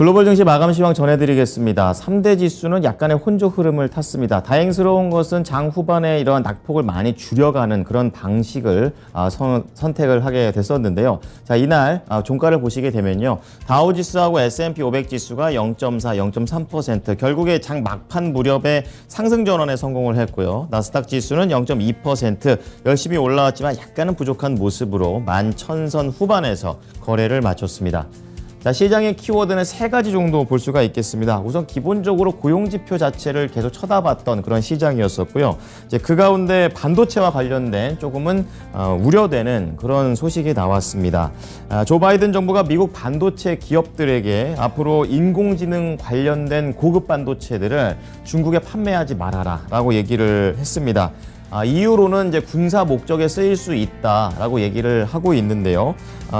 글로벌 증시 마감 시황 전해드리겠습니다. 3대 지수는 약간의 혼조 흐름을 탔습니다. 다행스러운 것은 장 후반에 이러한 낙폭을 많이 줄여가는 그런 방식을 선택을 하게 됐었는데요. 자, 이날 종가를 보시게 되면요. 다우지수하고 S&P 500 지수가 0.4, 0.3% 결국에 장 막판 무렵에 상승 전환에 성공을 했고요. 나스닥 지수는 0.2% 열심히 올라왔지만 약간은 부족한 모습으로 11,000선 후반에서 거래를 마쳤습니다. 자, 시장의 키워드는 세 가지 정도 볼 수가 있겠습니다. 우선 기본적으로 고용지표 자체를 계속 쳐다봤던 그런 시장이었었고요. 이제 그 가운데 반도체와 관련된 조금은 우려되는 그런 소식이 나왔습니다. 조 바이든 정부가 미국 반도체 기업들에게 앞으로 인공지능 관련된 고급 반도체들을 중국에 판매하지 말아라라고 얘기를 했습니다. 이유로는 이제 군사 목적에 쓰일 수 있다라고 얘기를 하고 있는데요.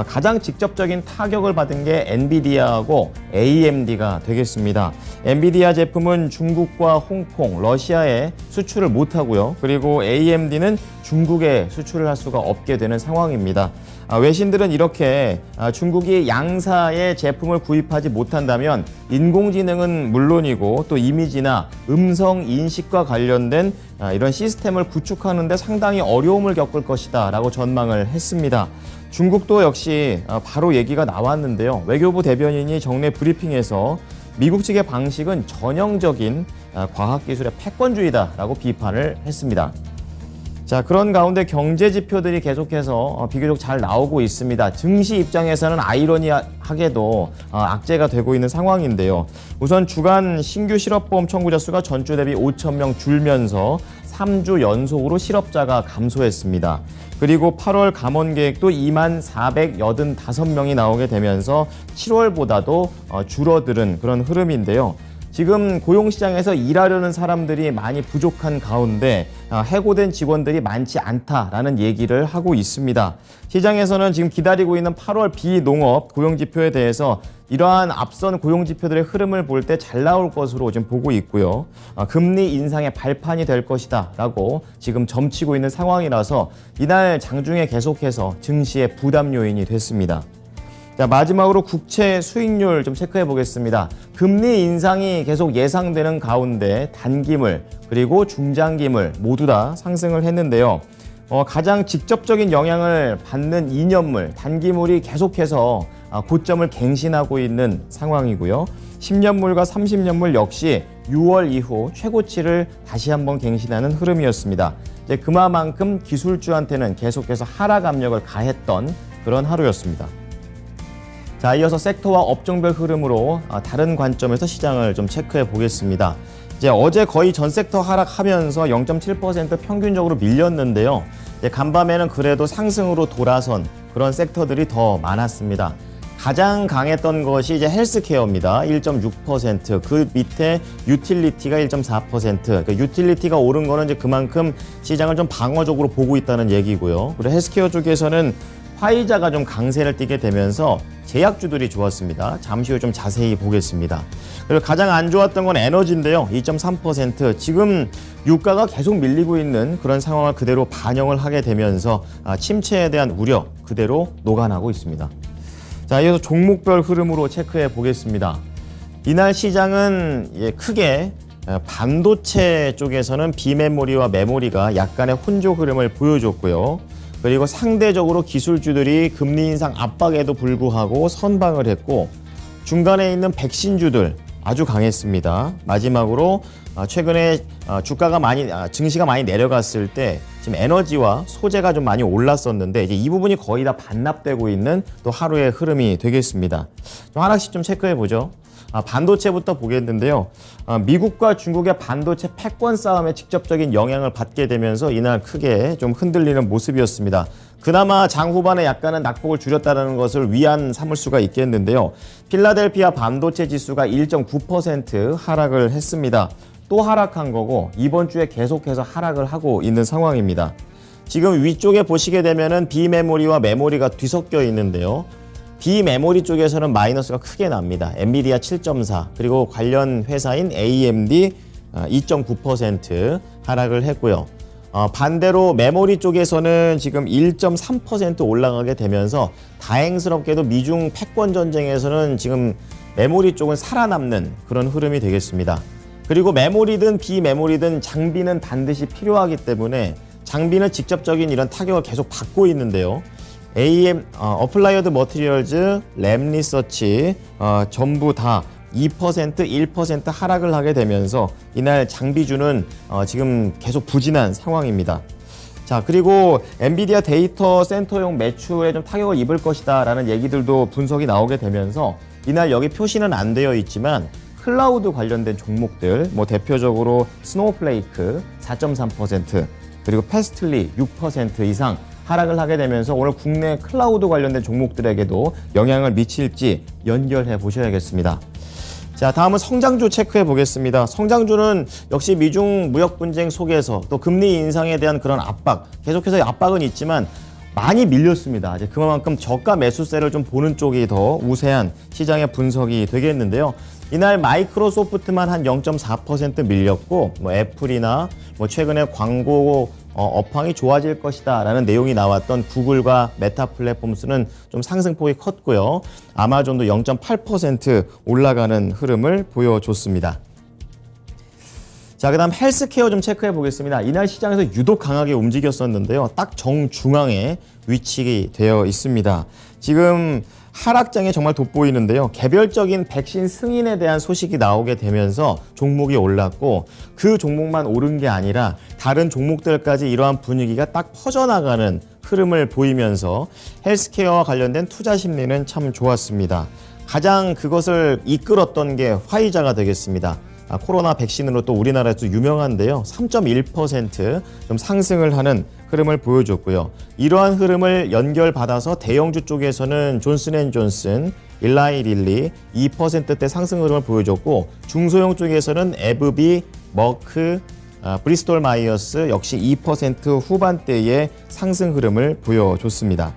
가장 직접적인 타격을 받은 게 엔비디아하고 AMD가 되겠습니다. 엔비디아 제품은 중국과 홍콩, 러시아에 수출을 못하고요. 그리고 AMD는 중국에 수출을 할 수가 없게 되는 상황입니다. 외신들은 이렇게 중국이 양사의 제품을 구입하지 못한다면 인공지능은 물론이고 또 이미지나 음성 인식과 관련된 이런 시스템을 구축하는 데 상당히 어려움을 겪을 것이다 라고 전망을 했습니다. 중국도 역시 바로 얘기가 나왔는데요. 외교부 대변인이 정례 브리핑에서 미국 측의 방식은 전형적인 과학기술의 패권주의다라고 비판을 했습니다. 자, 그런 가운데 경제 지표들이 계속해서 비교적 잘 나오고 있습니다. 증시 입장에서는 아이러니하게도 악재가 되고 있는 상황인데요. 우선 주간 신규 실업보험 청구자 수가 전주 대비 5,000명 줄면서 3주 연속으로 실업자가 감소했습니다. 그리고 8월 감원 계획도 2485명이 나오게 되면서 7월보다도 줄어드는 그런 흐름인데요. 지금 고용시장에서 일하려는 사람들이 많이 부족한 가운데 해고된 직원들이 많지 않다라는 얘기를 하고 있습니다. 시장에서는 지금 기다리고 있는 8월 비농업 고용지표에 대해서 이러한 앞선 고용지표들의 흐름을 볼 때 잘 나올 것으로 지금 보고 있고요. 금리 인상의 발판이 될 것이다 라고 지금 점치고 있는 상황이라서 이날 장중에 계속해서 증시의 부담 요인이 됐습니다. 자, 마지막으로 국채 수익률 좀 체크해 보겠습니다. 금리 인상이 계속 예상되는 가운데 단기물 그리고 중장기물 모두 다 상승을 했는데요. 가장 직접적인 영향을 받는 2년물, 단기물이 계속해서 고점을 갱신하고 있는 상황이고요. 10년물과 30년물 역시 6월 이후 최고치를 다시 한번 갱신하는 흐름이었습니다. 이제 그만큼 기술주한테는 계속해서 하락 압력을 가했던 그런 하루였습니다. 자, 이어서 섹터와 업종별 흐름으로 다른 관점에서 시장을 좀 체크해 보겠습니다. 이제 어제 거의 전 섹터 하락하면서 0.7% 평균적으로 밀렸는데요. 이제 간밤에는 그래도 상승으로 돌아선 그런 섹터들이 더 많았습니다. 가장 강했던 것이 이제 헬스케어입니다. 1.6%. 그 밑에 유틸리티가 1.4%. 그러니까 유틸리티가 오른 거는 이제 그만큼 시장을 좀 방어적으로 보고 있다는 얘기고요. 그리고 헬스케어 쪽에서는 화이자가 좀 강세를 띠게 되면서 제약주들이 좋았습니다. 잠시 후 좀 자세히 보겠습니다. 그리고 가장 안 좋았던 건 에너지인데요. 2.3%. 지금 유가가 계속 밀리고 있는 그런 상황을 그대로 반영을 하게 되면서 침체에 대한 우려 그대로 녹아나고 있습니다. 자, 이어서 종목별 흐름으로 체크해 보겠습니다. 이날 시장은 크게 반도체 쪽에서는 비메모리와 메모리가 약간의 혼조 흐름을 보여줬고요. 그리고 상대적으로 기술주들이 금리 인상 압박에도 불구하고 선방을 했고 중간에 있는 백신주들 아주 강했습니다. 마지막으로 최근에 증시가 많이 내려갔을 때 지금 에너지와 소재가 좀 많이 올랐었는데 이제 이 부분이 거의 다 반납되고 있는 또 하루의 흐름이 되겠습니다. 좀 하나씩 좀 체크해 보죠. 반도체부터 보겠는데요. 미국과 중국의 반도체 패권 싸움에 직접적인 영향을 받게 되면서 이날 크게 좀 흔들리는 모습이었습니다. 그나마 장 후반에 약간은 낙폭을 줄였다는 것을 위안 삼을 수가 있겠는데요. 필라델피아 반도체 지수가 1.9% 하락을 했습니다. 또 하락한 거고 이번 주에 계속해서 하락을 하고 있는 상황입니다. 지금 위쪽에 보시게 되면은 비메모리와 메모리가 뒤섞여 있는데요. 비메모리 쪽에서는 마이너스가 크게 납니다. 엔비디아 7.4 그리고 관련 회사인 AMD 2.9% 하락을 했고요. 반대로 메모리 쪽에서는 지금 1.3% 올라가게 되면서 다행스럽게도 미중 패권 전쟁에서는 지금 메모리 쪽은 살아남는 그런 흐름이 되겠습니다. 그리고 메모리든 비메모리든 장비는 반드시 필요하기 때문에 장비는 직접적인 이런 타격을 계속 받고 있는데요. AM, 어플라이어드 머티리얼즈, 램 리서치 전부 다 2%, 1% 하락을 하게 되면서 이날 장비주는 지금 계속 부진한 상황입니다. 자, 그리고 엔비디아 데이터 센터용 매출에 좀 타격을 입을 것이다 라는 얘기들도 분석이 나오게 되면서 이날 여기 표시는 안 되어 있지만 클라우드 관련된 종목들, 뭐 대표적으로 스노우플레이크 4.3%, 그리고 패스틀리 6% 이상 하락을 하게 되면서 오늘 국내 클라우드 관련된 종목들에게도 영향을 미칠지 연결해 보셔야겠습니다. 자, 다음은 성장주 체크해 보겠습니다. 성장주는 역시 미중 무역 분쟁 속에서 또 금리 인상에 대한 그런 압박, 계속해서 압박은 있지만 많이 밀렸습니다. 이제 그만큼 저가 매수세를 좀 보는 쪽이 더 우세한 시장의 분석이 되겠는데요. 이날 마이크로소프트만 한 0.4% 밀렸고, 뭐 애플이나 뭐 최근에 광고 업황이 좋아질 것이다 라는 내용이 나왔던 구글과 메타 플랫폼스는 좀 상승폭이 컸고요. 아마존도 0.8% 올라가는 흐름을 보여줬습니다. 자, 그 다음 헬스케어 좀 체크해 보겠습니다. 이날 시장에서 유독 강하게 움직였었는데요. 딱 정중앙에 위치되어 있습니다. 지금 하락장에 정말 돋보이는데요. 개별적인 백신 승인에 대한 소식이 나오게 되면서 종목이 올랐고 그 종목만 오른 게 아니라 다른 종목들까지 이러한 분위기가 딱 퍼져나가는 흐름을 보이면서 헬스케어와 관련된 투자 심리는 참 좋았습니다. 가장 그것을 이끌었던 게 화이자가 되겠습니다. 코로나 백신으로 또 우리나라에서 유명한데요. 3.1% 좀 상승을 하는 흐름을 보여줬고요. 이러한 흐름을 연결받아서 대형주 쪽에서는 존슨앤존슨, 일라이 릴리 2%대 상승 흐름을 보여줬고 중소형 쪽에서는 에브비, 머크, 브리스톨 마이어스 역시 2% 후반대의 상승 흐름을 보여줬습니다.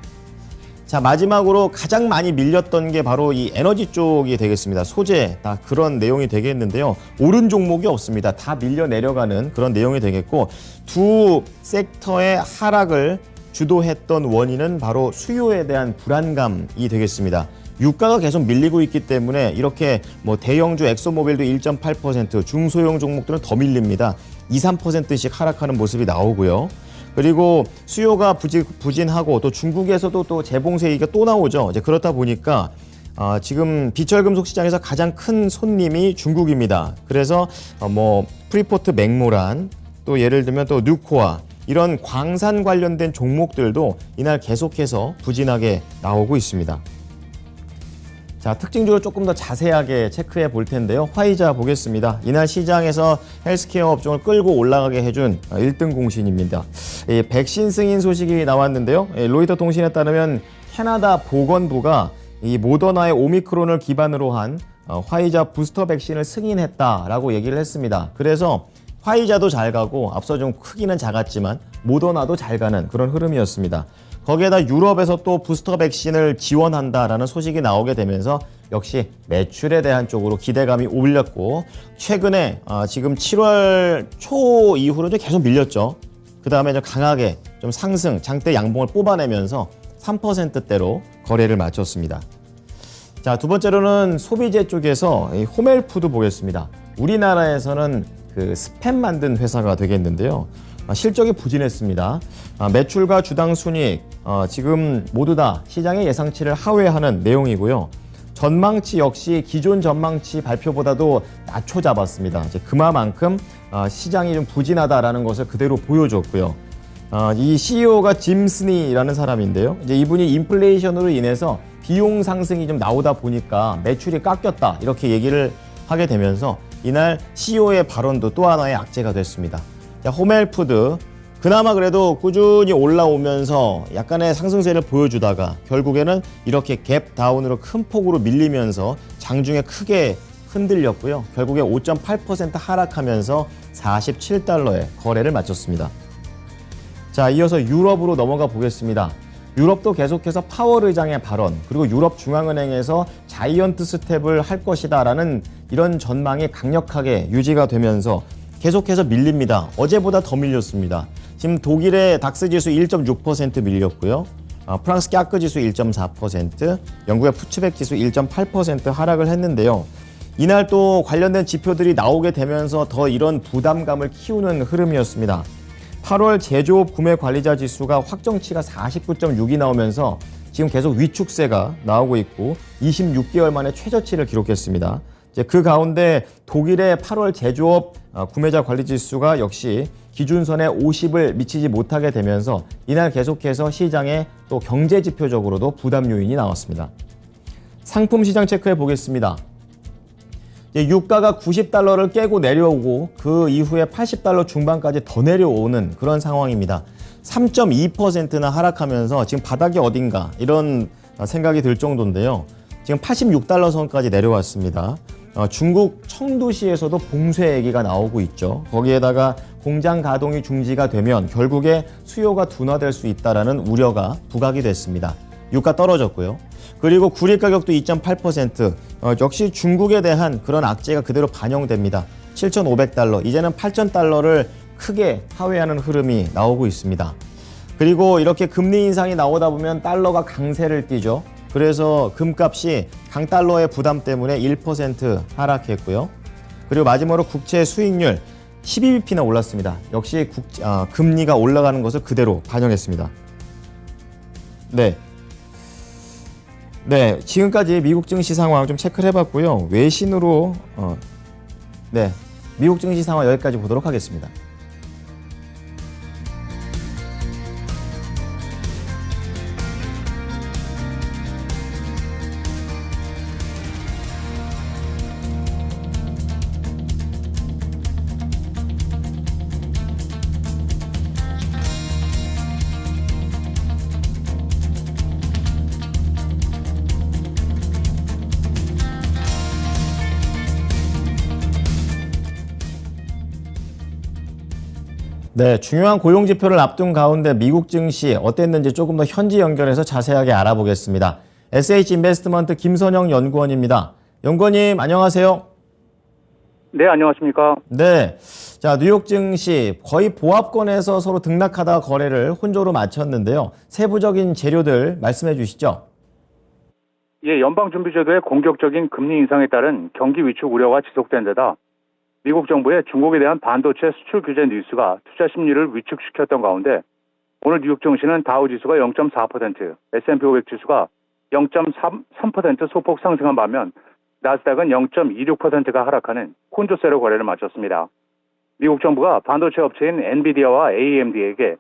자, 마지막으로 가장 많이 밀렸던 게 바로 이 에너지 쪽이 되겠습니다. 소재, 다 그런 내용이 되겠는데요. 오른 종목이 없습니다. 다 밀려 내려가는 그런 내용이 되겠고 두 섹터의 하락을 주도했던 원인은 바로 수요에 대한 불안감이 되겠습니다. 유가가 계속 밀리고 있기 때문에 이렇게 뭐 대형주 엑소모빌도 1.8%, 중소형 종목들은 더 밀립니다. 2, 3%씩 하락하는 모습이 나오고요. 그리고 수요가 부진하고 또 중국에서도 또 재봉쇄 얘기가 또 나오죠. 이제 그렇다 보니까 지금 비철금속 시장에서 가장 큰 손님이 중국입니다. 그래서 뭐 프리포트 맥모란, 또 예를 들면 또 뉴코아 이런 광산 관련된 종목들도 이날 계속해서 부진하게 나오고 있습니다. 자, 특징주를 조금 더 자세하게 체크해 볼 텐데요. 화이자 보겠습니다. 이날 시장에서 헬스케어 업종을 끌고 올라가게 해준 1등 공신입니다. 백신 승인 소식이 나왔는데요. 로이터 통신에 따르면 캐나다 보건부가 이 모더나의 오미크론을 기반으로 한 화이자 부스터 백신을 승인했다라고 얘기를 했습니다. 그래서 화이자도 잘 가고 앞서 좀 크기는 작았지만 모더나도 잘 가는 그런 흐름이었습니다. 거기에다 유럽에서 또 부스터 백신을 지원한다라는 소식이 나오게 되면서 역시 매출에 대한 쪽으로 기대감이 올렸고 최근에 지금 7월 초 이후로도 계속 밀렸죠. 그 다음에 좀 강하게 좀 상승, 장대 양봉을 뽑아내면서 3%대로 거래를 마쳤습니다. 자, 두 번째로는 소비재 쪽에서 이 호멜푸드 보겠습니다. 우리나라에서는 그 스팸 만든 회사가 되겠는데요. 실적이 부진했습니다. 매출과 주당 순이익 지금 모두 다 시장의 예상치를 하회하는 내용이고요. 전망치 역시 기존 전망치 발표보다도 낮춰 잡았습니다. 이제 그만큼 시장이 좀 부진하다라는 것을 그대로 보여줬고요. 이 CEO가 짐 스니라는 사람인데요. 이제 이분이 인플레이션으로 인해서 비용 상승이 좀 나오다 보니까 매출이 깎였다 이렇게 얘기를 하게 되면서 이날 CEO의 발언도 또 하나의 악재가 됐습니다. 자, 호멜푸드 그나마 그래도 꾸준히 올라오면서 약간의 상승세를 보여주다가 결국에는 이렇게 갭 다운으로 큰 폭으로 밀리면서 장중에 크게 흔들렸고요. 결국에 5.8% 하락하면서 47달러에 거래를 마쳤습니다. 자, 이어서 유럽으로 넘어가 보겠습니다. 유럽도 계속해서 파월 의장의 발언, 그리고 유럽 중앙은행에서 자이언트 스텝을 할 것이다라는 이런 전망이 강력하게 유지가 되면서 계속해서 밀립니다. 어제보다 더 밀렸습니다. 지금 독일의 닥스 지수 1.6% 밀렸고요. 프랑스 깍그 지수 1.4%, 영국의 푸츠백 지수 1.8% 하락을 했는데요. 이날 또 관련된 지표들이 나오게 되면서 더 이런 부담감을 키우는 흐름이었습니다. 8월 제조업 구매 관리자 지수가 확정치가 49.6이 나오면서 지금 계속 위축세가 나오고 있고 26개월 만에 최저치를 기록했습니다. 이제 그 가운데 독일의 8월 제조업 구매자 관리 지수가 역시 기준선에 50을 미치지 못하게 되면서 이날 계속해서 시장에 또 경제 지표적으로도 부담 요인이 나왔습니다. 상품 시장 체크해 보겠습니다. 유가가 90달러를 깨고 내려오고 그 이후에 80달러 중반까지 더 내려오는 그런 상황입니다. 3.2%나 하락하면서 지금 바닥이 어딘가 이런 생각이 들 정도인데요. 지금 86달러 선까지 내려왔습니다. 중국 청두시에서도 봉쇄 얘기가 나오고 있죠. 거기에다가 공장 가동이 중지가 되면 결국에 수요가 둔화될 수 있다는 우려가 부각이 됐습니다. 유가 떨어졌고요. 그리고 구리 가격도 2.8%, 역시 중국에 대한 그런 악재가 그대로 반영됩니다. 7,500달러, 이제는 8,000달러를 크게 하회하는 흐름이 나오고 있습니다. 그리고 이렇게 금리 인상이 나오다 보면 달러가 강세를 띠죠. 그래서 금값이 강달러의 부담 때문에 1% 하락했고요. 그리고 마지막으로 국채 수익률 12bp나 올랐습니다. 역시 금리가 올라가는 것을 그대로 반영했습니다. 네, 지금까지 미국 증시 상황 좀 체크를 해봤고요. 외신으로 미국 증시 상황 여기까지 보도록 하겠습니다. 네, 중요한 고용 지표를 앞둔 가운데 미국 증시 어땠는지 조금 더 현지 연결해서 자세하게 알아보겠습니다. SH인베스트먼트 김선영 연구원입니다. 연구원님 안녕하세요. 네, 안녕하십니까. 네, 자 뉴욕 증시 거의 보합권에서 서로 등락하다 거래를 혼조로 마쳤는데요. 세부적인 재료들 말씀해 주시죠. 예, 연방준비제도의 공격적인 금리 인상에 따른 경기 위축 우려가 지속된 데다 미국 정부의 중국에 대한 반도체 수출 규제 뉴스가 투자 심리를 위축시켰던 가운데 오늘 뉴욕 증시는 다우 지수가 0.4%, S&P 500 지수가 0.3% 소폭 상승한 반면 나스닥은 0.26%가 하락하는 혼조세로 거래를 마쳤습니다. 미국 정부가 반도체 업체인 엔비디아와 AMD에게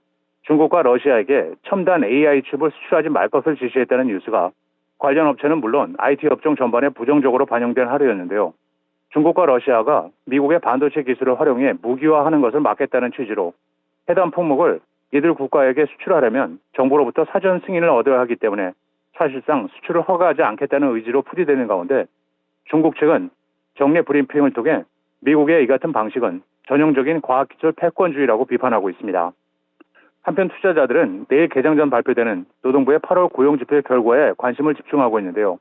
중국과 러시아에게 첨단 AI 칩을 수출하지 말 것을 지시했다는 뉴스가 관련 업체는 물론 IT 업종 전반에 부정적으로 반영된 하루였는데요. 중국과 러시아가 미국의 반도체 기술을 활용해 무기화하는 것을 막겠다는 취지로 해당 품목을 이들 국가에게 수출하려면 정부로부터 사전 승인을 얻어야 하기 때문에 사실상 수출을 허가하지 않겠다는 의지로 풀이되는 가운데 중국 측은 정례 브리핑을 통해 미국의 이 같은 방식은 전형적인 과학기술 패권주의라고 비판하고 있습니다. 한편 투자자들은 내일 개장 전 발표되는 노동부의 8월 고용지표 결과에 관심을 집중하고 있는데요.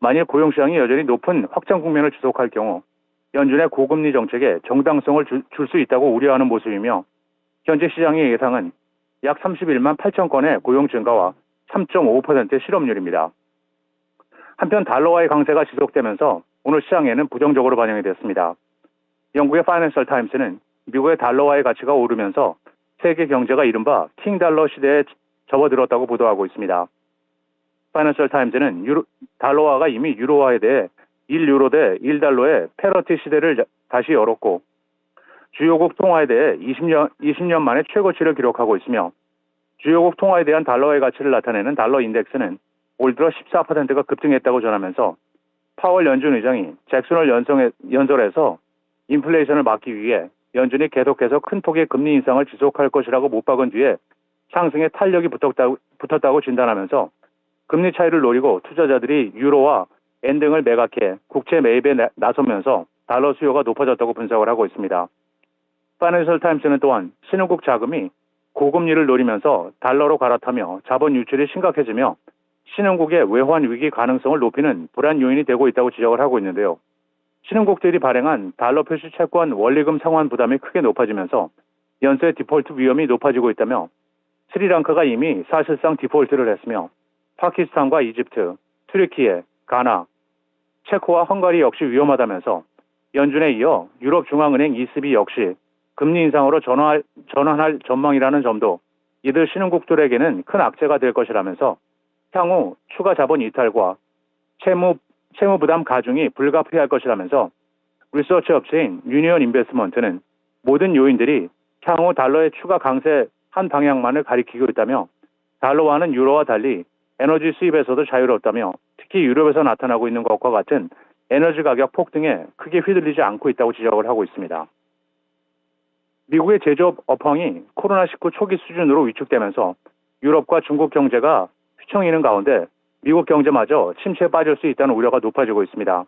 만일 고용시장이 여전히 높은 확장 국면을 지속할 경우 연준의 고금리 정책에 정당성을 줄 수 있다고 우려하는 모습이며 현재 시장의 예상은 약 31만 8천 건의 고용 증가와 3.5%의 실업률입니다. 한편 달러와의 강세가 지속되면서 오늘 시장에는 부정적으로 반영이 됐습니다. 영국의 파이낸셜 타임스는 미국의 달러와의 가치가 오르면서 세계 경제가 이른바 킹달러 시대에 접어들었다고 보도하고 있습니다. 파이낸셜 타임즈는 달러화가 이미 유로화에 대해 1유로 대 1달러의 패러티 시대를 다시 열었고 주요국 통화에 대해 20년 만에 최고치를 기록하고 있으며 주요국 통화에 대한 달러의 가치를 나타내는 달러 인덱스는 올 들어 14%가 급등했다고 전하면서 파월 연준 의장이 잭슨을 연설해서 인플레이션을 막기 위해 연준이 계속해서 큰 폭의 금리 인상을 지속할 것이라고 못 박은 뒤에 상승에 탄력이 붙었다고 진단하면서 금리 차이를 노리고 투자자들이 유로와 엔 등을 매각해 국채 매입에 나서면서 달러 수요가 높아졌다고 분석을 하고 있습니다. 파이낸셜 타임스는 또한 신흥국 자금이 고금리를 노리면서 달러로 갈아타며 자본 유출이 심각해지며 신흥국의 외환 위기 가능성을 높이는 불안 요인이 되고 있다고 지적을 하고 있는데요. 신흥국들이 발행한 달러 표시 채권 원리금 상환 부담이 크게 높아지면서 연쇄 디폴트 위험이 높아지고 있다며 스리랑카가 이미 사실상 디폴트를 했으며 파키스탄과 이집트, 튀르키예, 가나, 체코와 헝가리 역시 위험하다면서 연준에 이어 유럽중앙은행 ECB 역시 금리 인상으로 전환할 전망이라는 점도 이들 신흥국들에게는 큰 악재가 될 것이라면서 향후 추가 자본 이탈과 채무 부담 가중이 불가피할 것이라면서 리서치 업체인 유니언 인베스트먼트는 모든 요인들이 향후 달러의 추가 강세 한 방향만을 가리키고 있다며 달러와는 유로와 달리 에너지 수입에서도 자유롭다며 특히 유럽에서 나타나고 있는 것과 같은 에너지 가격 폭등에 크게 휘둘리지 않고 있다고 지적을 하고 있습니다. 미국의 제조업 업황이 코로나19 초기 수준으로 위축되면서 유럽과 중국 경제가 휘청이는 가운데 미국 경제마저 침체에 빠질 수 있다는 우려가 높아지고 있습니다.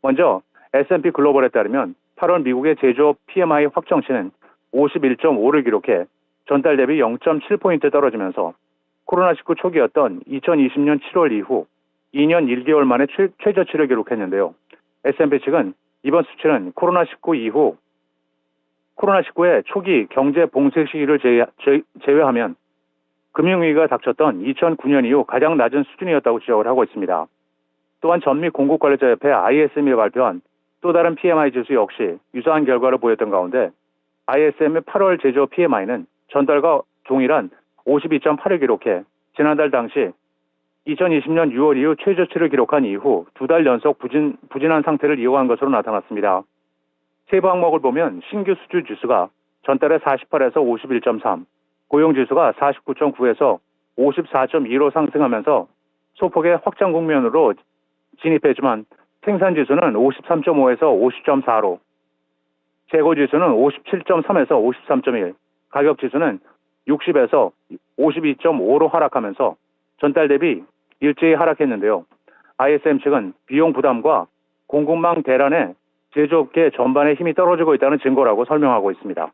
먼저 S&P 글로벌에 따르면 8월 미국의 제조업 PMI 확정치는 51.5를 기록해 전달 대비 0.7포인트 떨어지면서 코로나19 초기였던 2020년 7월 이후 2년 1개월 만에 최저치를 기록했는데요. S&P 측은 이번 수치는 코로나19의 초기 경제 봉쇄 시기를 제외하면 금융위기가 닥쳤던 2009년 이후 가장 낮은 수준이었다고 지적을 하고 있습니다. 또한 전미 공급관리자협회 ISM이 발표한 또 다른 PMI 지수 역시 유사한 결과를 보였던 가운데 ISM의 8월 제조업 PMI는 전달과 동일한 52.8을 기록해 지난달 당시 2020년 6월 이후 최저치를 기록한 이후 두 달 연속 부진한 상태를 이어간 것으로 나타났습니다. 세부 항목을 보면 신규 수주 지수가 전달에 48에서 51.3, 고용지수가 49.9에서 54.2로 상승하면서 소폭의 확장 국면으로 진입했지만 생산지수는 53.5에서 50.4로, 재고지수는 57.3에서 53.1, 가격지수는 60에서 52.5로 하락하면서 전달 대비 일제히 하락했는데요. ISM 측은 비용 부담과 공급망 대란에 제조업계 전반의 힘이 떨어지고 있다는 증거라고 설명하고 있습니다.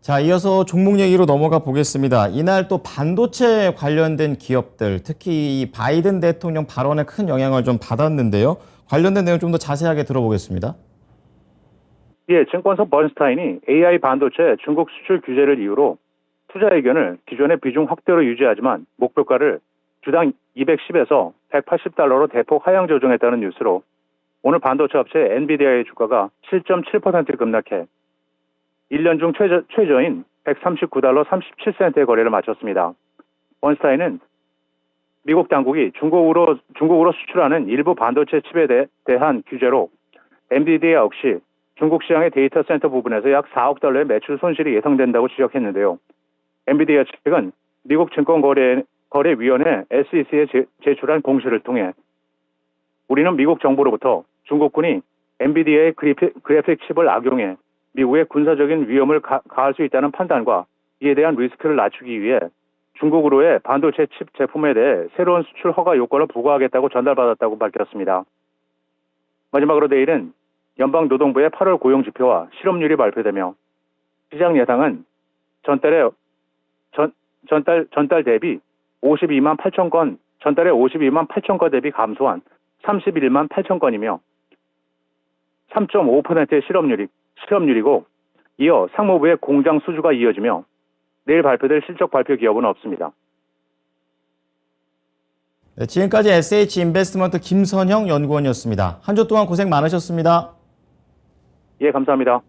자, 이어서 종목 얘기로 넘어가 보겠습니다. 이날 또 반도체 관련된 기업들, 특히 이 바이든 대통령 발언에 큰 영향을 좀 받았는데요. 관련된 내용 좀 더 자세하게 들어보겠습니다. 예, 증권사 번스타인이 AI 반도체 중국 수출 규제를 이유로 투자 의견을 기존의 비중 확대로 유지하지만 목표가를 주당 210에서 180달러로 대폭 하향 조정했다는 뉴스로 오늘 반도체 업체 엔비디아의 주가가 7.7% 급락해 1년 중 최저인 139달러 37센트의 거래를 마쳤습니다. 번스타인은 미국 당국이 중국으로 수출하는 일부 반도체 칩에 대한 규제로 엔비디아 역시 중국 시장의 데이터 센터 부분에서 약 4억 달러의 매출 손실이 예상된다고 지적했는데요. 엔비디아 측은 미국 증권거래위원회 SEC에 제출한 공시를 통해 우리는 미국 정부로부터 중국군이 엔비디아의 그래픽 칩을 악용해 미국의 군사적인 위험을 가할 수 있다는 판단과 이에 대한 리스크를 낮추기 위해 중국으로의 반도체 칩 제품에 대해 새로운 수출 허가 요건을 부과하겠다고 전달받았다고 밝혔습니다. 마지막으로 내일은 연방노동부의 8월 고용지표와 실업률이 발표되며 시장 예상은 전달 대비 52만 8천 건, 전달에 52만 8천 건 대비 감소한 31만 8천 건이며 3.5%의 실업률이고 이어 상무부의 공장 수주가 이어지며 내일 발표될 실적 발표 기업은 없습니다. 네, 지금까지 SH인베스트먼트 김선형 연구원이었습니다. 한 주 동안 고생 많으셨습니다. 예, 감사합니다.